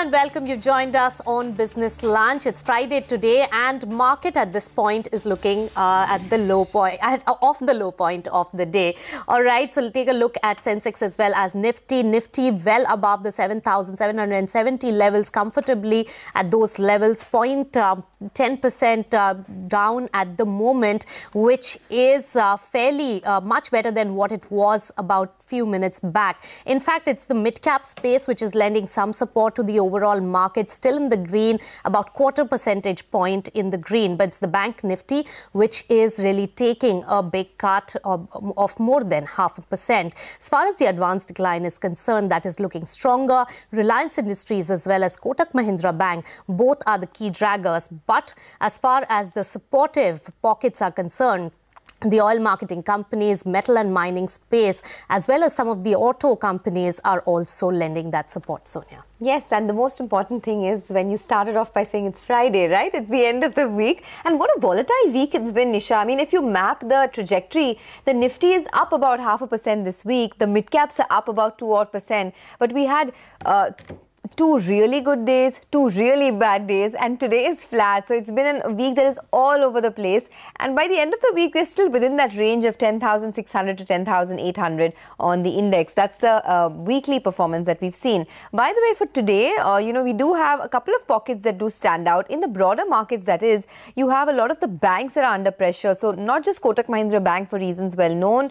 and welcome. You've joined us on Business Lunch. It's Friday today and market at this point is looking at the low point, off the low point of the day. All right, so we'll take a look at Sensex as well as Nifty. Nifty well above the 7,770 levels, comfortably at those levels, 0.10% down at the moment, which is fairly much better than what it was about few minutes back. In fact, it's the mid-cap space which is lending some support to the overall market, still in the green, about 0.25 percentage point in the green. But it's the Bank Nifty which is really taking a big cut of more than 0.5%. As far as the advanced decline is concerned, that is looking stronger. Reliance Industries as well as Kotak Mahindra Bank, both are the key draggers. But as far as the supportive pockets are concerned, the oil marketing companies, metal and mining space, as well as some of the auto companies are also lending that support, Sonia. Yes, and the most important thing is when you started off by saying it's Friday, right? It's the end of the week. And what a volatile week it's been, Nisha. I mean, if you map the trajectory, the Nifty is up about 0.5% this week. The mid-caps are up about 2%. But we had two really good days, two really bad days, and today is flat. So it's been a week that is all over the place. And by the end of the week, we're still within that range of 10,600 to 10,800 on the index. That's the weekly performance that we've seen. By the way, for today, we do have a couple of pockets that do stand out. In the broader markets, that is, you have a lot of the banks that are under pressure. So not just Kotak Mahindra Bank for reasons well known.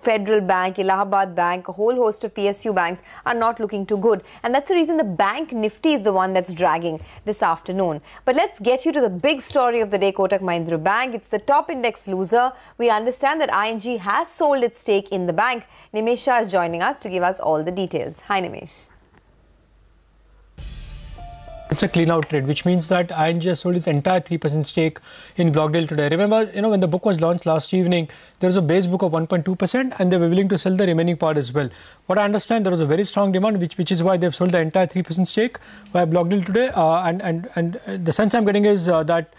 Federal Bank, Allahabad Bank, a whole host of PSU banks are not looking too good. And that's the reason the Bank Nifty is the one that's dragging this afternoon. But let's get you to the big story of the day, Kotak Mahindra Bank. It's the top index loser. We understand that ING has sold its stake in the bank. Nimesh Shah is joining us to give us all the details. Hi, Nimesh. It's a clean out trade, which means that ING has sold its entire 3% stake in Blockdeal today. Remember, when the book was launched last evening, there was a base book of 1.2% and they were willing to sell the remaining part as well. What I understand, there was a very strong demand, which is why they've sold the entire 3% stake via Blockdeal today. And the sense I'm getting is that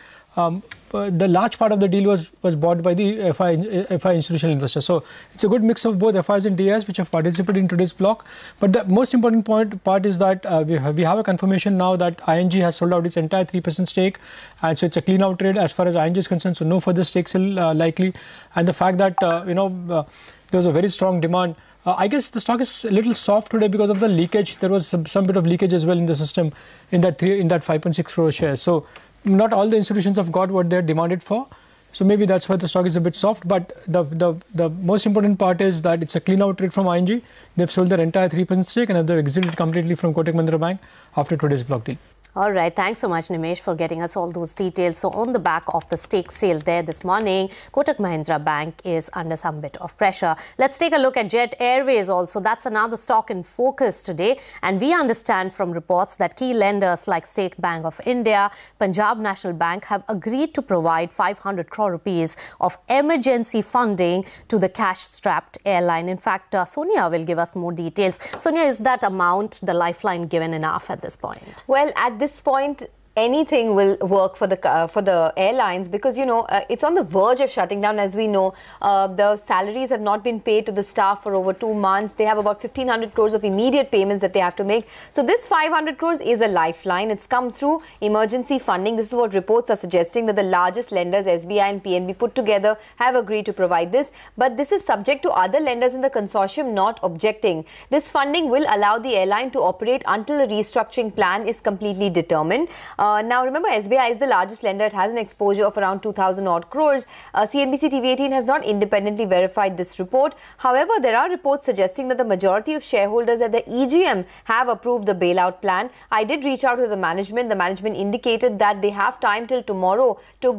the large part of the deal was bought by the FI institutional investors. So it's a good mix of both FIs and DIs which have participated in today's block. But the most important part is that we have a confirmation now that ING has sold out its entire 3% stake, and so it's a clean out trade as far as ING is concerned. So no further stake sale likely, and the fact that there was a very strong demand. I guess the stock is a little soft today because of the leakage. There was some bit of leakage as well in the system in that 5.6 crore shares. So not all the institutions have got what they are demanded for. So maybe that's why the stock is a bit soft. But the most important part is that it's a clean out trade from ING. They've sold their entire 3% stake and they've exited completely from Kotak Mahindra Bank after today's block deal. All right. Thanks so much, Nimesh, for getting us all those details. So on the back of the stake sale there this morning, Kotak Mahindra Bank is under some bit of pressure. Let's take a look at Jet Airways also. That's another stock in focus today. And we understand from reports that key lenders like State Bank of India, Punjab National Bank have agreed to provide 500 crore rupees of emergency funding to the cash-strapped airline. In fact, Sonia will give us more details. Sonia, is that amount, the lifeline, given enough at this point? Well, at this point, anything will work for the airlines because, it's on the verge of shutting down. As we know, the salaries have not been paid to the staff for over 2 months. They have about 1,500 crores of immediate payments that they have to make. So this 500 crores is a lifeline. It's come through emergency funding. This is what reports are suggesting, that the largest lenders, SBI and PNB put together, have agreed to provide this. But this is subject to other lenders in the consortium not objecting. This funding will allow the airline to operate until a restructuring plan is completely determined. Now, remember, SBI is the largest lender. It has an exposure of around 2,000 odd crores. cnbc TV18 has not independently verified this report. However, there are reports suggesting that the majority of shareholders at the EGM have approved the bailout plan. I did reach out to the management. The management indicated that they have time till tomorrow to,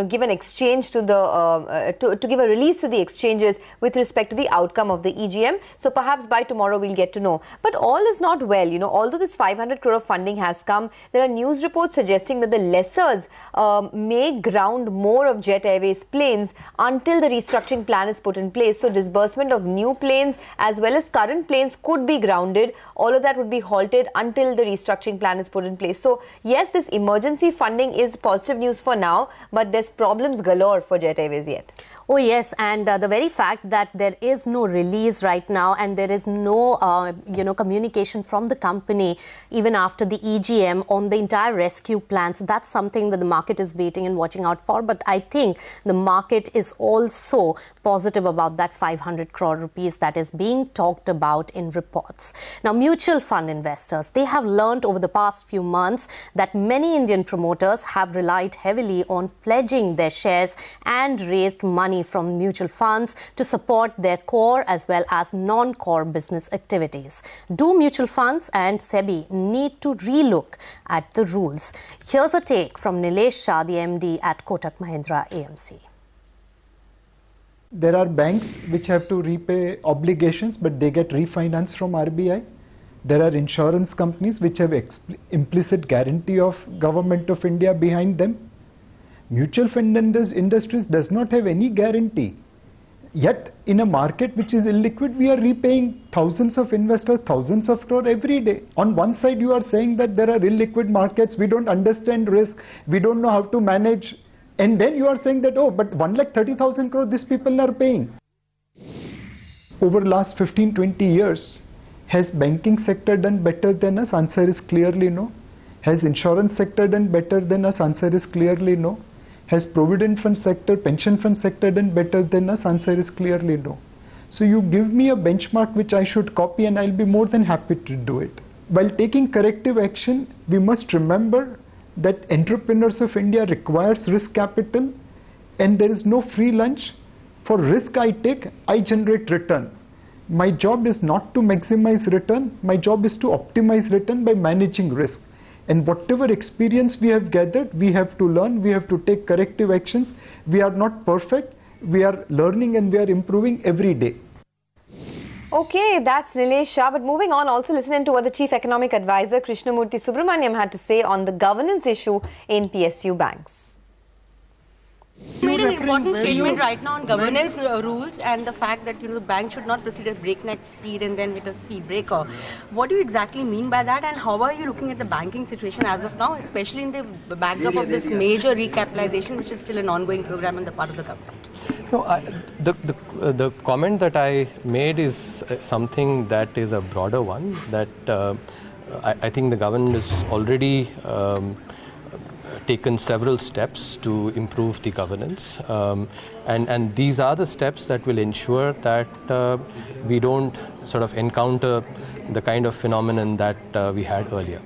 give an exchange to the to give a release to the exchanges with respect to the outcome of the EGM. So perhaps by tomorrow we'll get to know. But all is not well. Although this 500 crore of funding has come, there are news reports suggesting that the lessors may ground more of Jet Airways planes until the restructuring plan is put in place. So disbursement of new planes as well as current planes could be grounded. All of that would be halted until the restructuring plan is put in place. So yes, this emergency funding is positive news for now, but there's problems galore for Jet Airways yet. Oh yes, and the very fact that there is no release right now and there is no, communication from the company even after the EGM on the entire rescue plan. So that's something that the market is waiting and watching out for. But I think the market is also positive about that 500 crore rupees that is being talked about in reports. Now, mutual fund investors, they have learned over the past few months that many Indian promoters have relied heavily on pledging their shares and raised money from mutual funds to support their core as well as non-core business activities. Do mutual funds and SEBI need to relook at the rules? Here's a take from Nilesh Shah, the MD at Kotak Mahindra AMC. There are banks which have to repay obligations, but they get refinanced from RBI. There are insurance companies which have implicit guarantee of Government of India behind them. Mutual fund industries does not have any guarantee. Yet, in a market which is illiquid, we are repaying thousands of investors, thousands of crore every day. On one side, you are saying that there are illiquid markets, we don't understand risk, we don't know how to manage. And then you are saying that, oh, but 1,30,000 crore, these people are paying. Over the last 15-20 years, has banking sector done better than us? Answer is clearly no. Has insurance sector done better than us? Answer is clearly no. Has provident fund sector, pension fund sector done better than us? Answer is clearly no. So you give me a benchmark which I should copy and I'll be more than happy to do it. While taking corrective action, we must remember that entrepreneurs of India requires risk capital and there is no free lunch. For risk I take, I generate return. My job is not to maximize return, my job is to optimize return by managing risk. And whatever experience we have gathered, we have to learn, we have to take corrective actions. We are not perfect, we are learning and we are improving every day. Okay, that's Nilesh Shah. But moving on, also listening to what the Chief Economic Advisor Krishnamurthy Subramaniam had to say on the governance issue in PSU banks. You made an important statement right now on governance rules and the fact that the bank should not proceed at breakneck speed and then hit a speed breaker. What do you exactly mean by that, and how are you looking at the banking situation as of now, especially in the backdrop of this major recapitalization, which is still an ongoing program on the part of the government? No, the comment that I made is something that is a broader one, that I think the government is already taken several steps to improve the governance, and these are the steps that will ensure that we don't sort of encounter the kind of phenomenon that we had earlier.